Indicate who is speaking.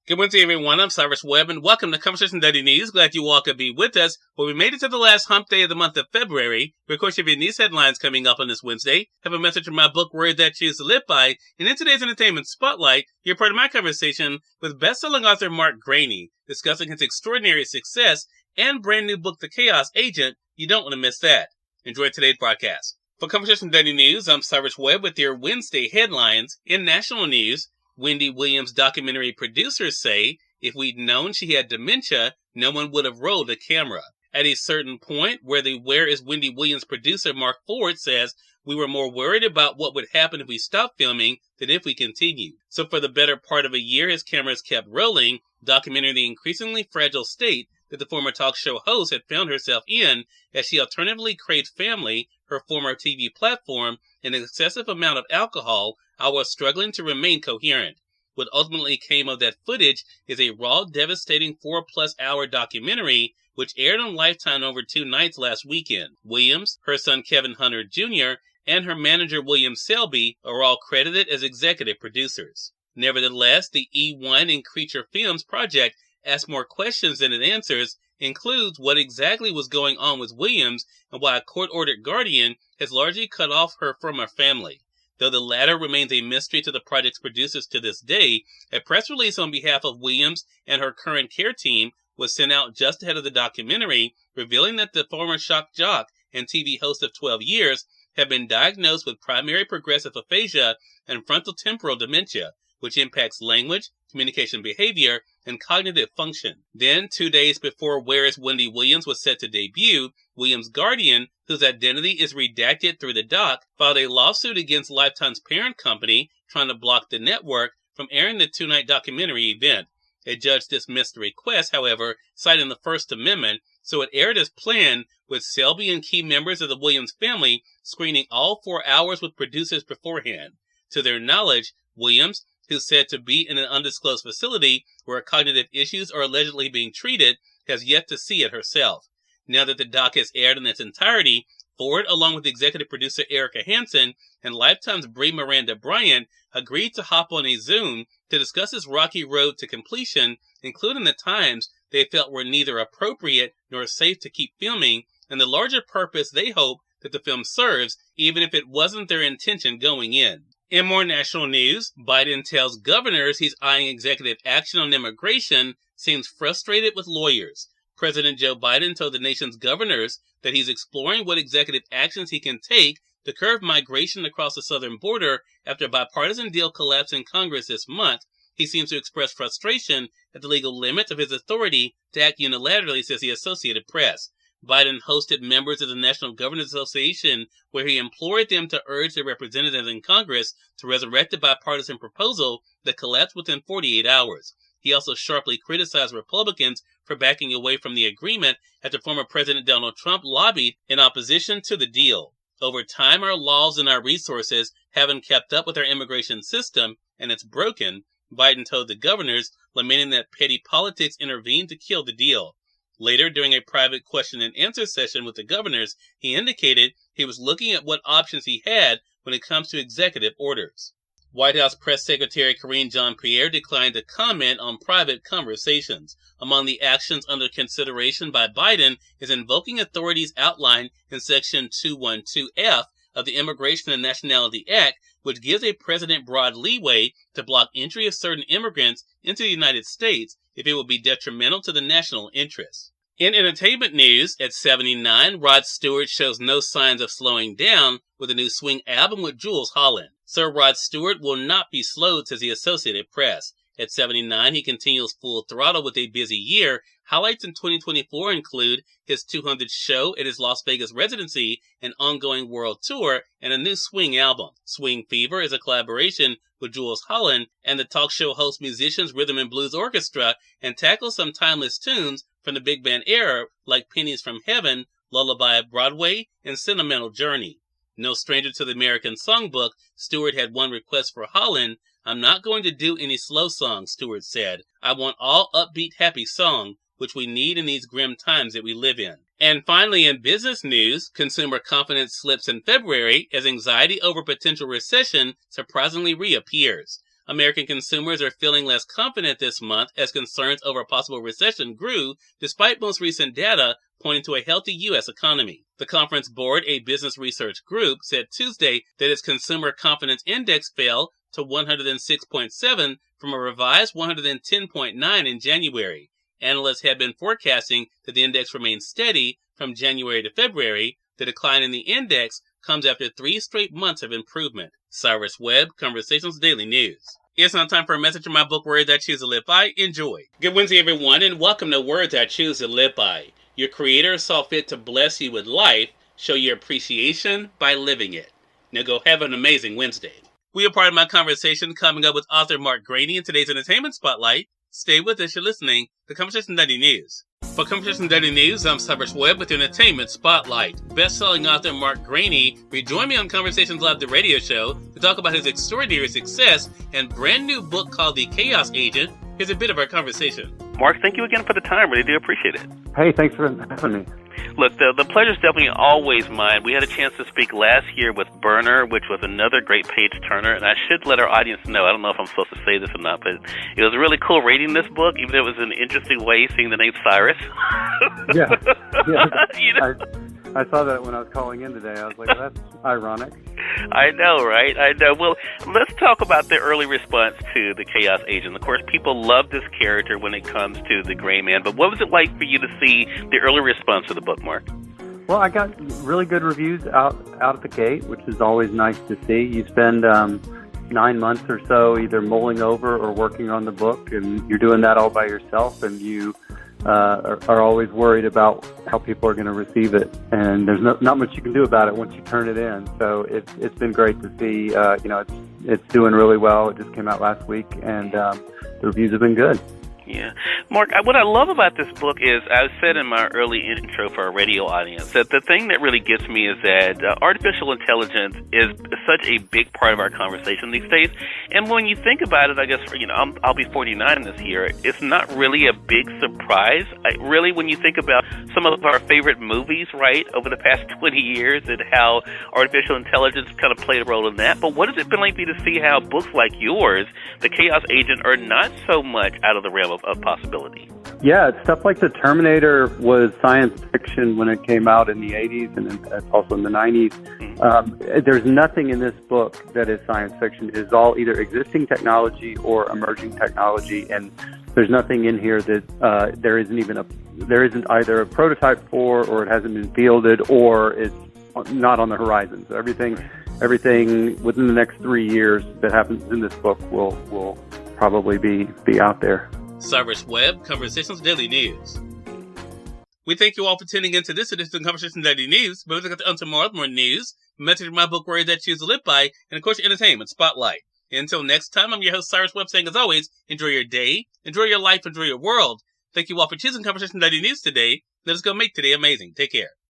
Speaker 1: Good Wednesday, everyone. I'm Cyrus Webb, and welcome to Conversation Daily News. Glad you all could be with us. Well, we made it to the last hump day of the month of February. We, of course, have your news headlines coming up on this Wednesday. Have a message from my book, Word That Choose to Live By. And in today's Entertainment Spotlight, you're part of my conversation with best-selling author Mark Greaney, discussing his extraordinary success and brand new book, The Chaos Agent. You don't want to miss that. Enjoy today's broadcast. For Conversation Daily News, I'm Cyrus Webb with your Wednesday headlines. In national news, Wendy Williams documentary producers say if we'd known she had dementia, no one would have rolled a camera. At a certain point where the Where is Wendy Williams producer Mark Ford says, we were more worried about what would happen if we stopped filming than if we continued. So for the better part of a year, his cameras kept rolling, documenting the increasingly fragile state that the former talk show host had found herself in as she alternatively craved family, her former TV platform, and an excessive amount of alcohol, while struggling to remain coherent. What ultimately came of that footage is a raw, devastating 4+ hour documentary which aired on Lifetime over 2 nights last weekend. Williams, her son Kevin Hunter Jr., and her manager William Selby are all credited as executive producers. Nevertheless, the E1 and Creature Films project asks more questions than it answers, includes what exactly was going on with Williams and why a court-ordered guardian has largely cut off her from her family. Though the latter remains a mystery to the project's producers to this day, a press release on behalf of Williams and her current care team was sent out just ahead of the documentary, revealing that the former shock jock and TV host of 12 years had been diagnosed with primary progressive aphasia and frontotemporal dementia, which impacts language, communication behavior, and cognitive function. Then, 2 days before Where is Wendy Williams was set to debut, Williams' guardian, whose identity is redacted through the doc, filed a lawsuit against Lifetime's parent company, trying to block the network from airing the 2-night documentary event. A judge dismissed the request, however, citing the First Amendment, so it aired as planned, with Selby and key members of the Williams family screening all 4 hours with producers beforehand. To their knowledge, Williams, who's said to be in an undisclosed facility where cognitive issues are allegedly being treated, has yet to see it herself. Now that the doc has aired in its entirety, Ford, along with executive producer Erica Hansen and Lifetime's Brie Miranda Bryant, agreed to hop on a Zoom to discuss its rocky road to completion, including the times they felt were neither appropriate nor safe to keep filming, and the larger purpose they hope that the film serves, even if it wasn't their intention going in. In more national news, Biden tells governors he's eyeing executive action on immigration, seems frustrated with lawyers. President Joe Biden told the nation's governors that he's exploring what executive actions he can take to curb migration across the southern border after a bipartisan deal collapsed in Congress this month. He seems to express frustration at the legal limits of his authority to act unilaterally, says the Associated Press. Biden hosted members of the National Governors Association where he implored them to urge their representatives in Congress to resurrect the bipartisan proposal that collapsed within 48 hours. He also sharply criticized Republicans for backing away from the agreement after former President Donald Trump lobbied in opposition to the deal. Over time, our laws and our resources haven't kept up with our immigration system, and it's broken, Biden told the governors, lamenting that petty politics intervened to kill the deal. Later, during a private question and answer session with the governors, he indicated he was looking at what options he had when it comes to executive orders. White House Press Secretary Karine Jean-Pierre declined to comment on private conversations. Among the actions under consideration by Biden is invoking authorities outlined in Section 212F of the Immigration and Nationality Act, which gives a president broad leeway to block entry of certain immigrants into the United States if it would be detrimental to the national interest. In entertainment news, at 79, Rod Stewart shows no signs of slowing down with a new swing album with Jules Holland. Sir Rod Stewart will not be slowed, says the Associated Press. At 79, he continues full throttle with a busy year. Highlights in 2024 include his 200th show at his Las Vegas residency, an ongoing world tour, and a new swing album. Swing Fever is a collaboration with Jules Holland and the talk show host Musicians Rhythm and Blues Orchestra, and tackles some timeless tunes from the big band era like Pennies from Heaven, Lullaby of Broadway, and Sentimental Journey. No stranger to the American songbook, Stewart had one request for Holland. I'm not going to do any slow songs, Stewart said. I want all upbeat, happy song, which we need in these grim times that we live in. And finally, in business news, consumer confidence slips in February as anxiety over potential recession surprisingly reappears. American consumers are feeling less confident this month as concerns over a possible recession grew, despite most recent data pointing to a healthy U.S. economy. The Conference Board, a business research group, said Tuesday that its consumer confidence index fell to 106.7 from a revised 110.9 in January. Analysts had been forecasting that the index remained steady from January to February. The decline in the index comes after 3 straight months of improvement. Cyrus Webb, Conversations Daily News. It's now time for a message from my book, Words I Choose to Live By. Enjoy. Good Wednesday, everyone, and welcome to Words I Choose to Live By. Your Creator saw fit to bless you with life. Show your appreciation by living it. Now go have an amazing Wednesday. We are part of my conversation coming up with author Mark Greaney in today's Entertainment Spotlight. Stay with us. You're listening to Conversation Daily News. For Conversation Daily News, I'm Cyrus Webb with your Entertainment Spotlight. Best-selling author Mark Greaney rejoined me on Conversations Live, the radio show, to talk about his extraordinary success and brand new book called The Chaos Agent. Here's a bit of our conversation.
Speaker 2: Mark, thank you again for the time. Really do appreciate it.
Speaker 3: Hey, thanks for having me.
Speaker 2: Look, the pleasure's definitely always mine. We had a chance to speak last year with Burner, which was another great page-turner, and I should let our audience know, I don't know if I'm supposed to say this or not, but it was really cool reading this book, even though it was an interesting way seeing the name Cyrus.
Speaker 3: Yeah.
Speaker 2: You know?
Speaker 3: I saw that when I was calling in today. I was like, well, that's ironic.
Speaker 2: I know, right? I know. Well, let's talk about the early response to the Chaos Agent. Of course, people love this character when it comes to the Gray Man, but what was it like for you to see the early response to the book, Mark?
Speaker 3: Well, I got really good reviews out at the gate, which is always nice to see. You spend 9 months or so either mulling over or working on the book, and you're doing that all by yourself, and you are always worried about how people are going to receive it, and there's not much you can do about it once you turn it in. So it's been great to see. It's doing really well. It just came out last week, and the reviews have been good.
Speaker 2: Yeah. Mark, what I love about this book is, I said in my early intro for our radio audience, that the thing that really gets me is that artificial intelligence is such a big part of our conversation these days. And when you think about it, I guess, I'll be 49 this year. It's not really a big surprise. Really, when you think about some of our favorite movies, right, over the past 20 years and how artificial intelligence kind of played a role in that. But what has it been like for you to see how books like yours, The Chaos Agent, are not so much out of the realm of possibility?
Speaker 3: Yeah, stuff like The Terminator was science fiction when it came out in the 80s and also in the 90s. Mm-hmm. There's nothing in this book that is science fiction. It is all either existing technology or emerging technology, and there's nothing in here that there isn't either a prototype for, or it hasn't been fielded, or it's not on the horizon. So everything within the next 3 years that happens in this book will probably be out there.
Speaker 1: Cyrus Webb, Conversations Daily News. We thank you all for tuning in to this edition of Conversations Daily News. But we'll get on tomorrow with more news, a message from my book, Words I Choose to Live By, and of course, your Entertainment Spotlight. Until next time, I'm your host, Cyrus Webb, saying as always, enjoy your day, enjoy your life, enjoy your world. Thank you all for choosing Conversations Daily News today. Let us go make today amazing. Take care.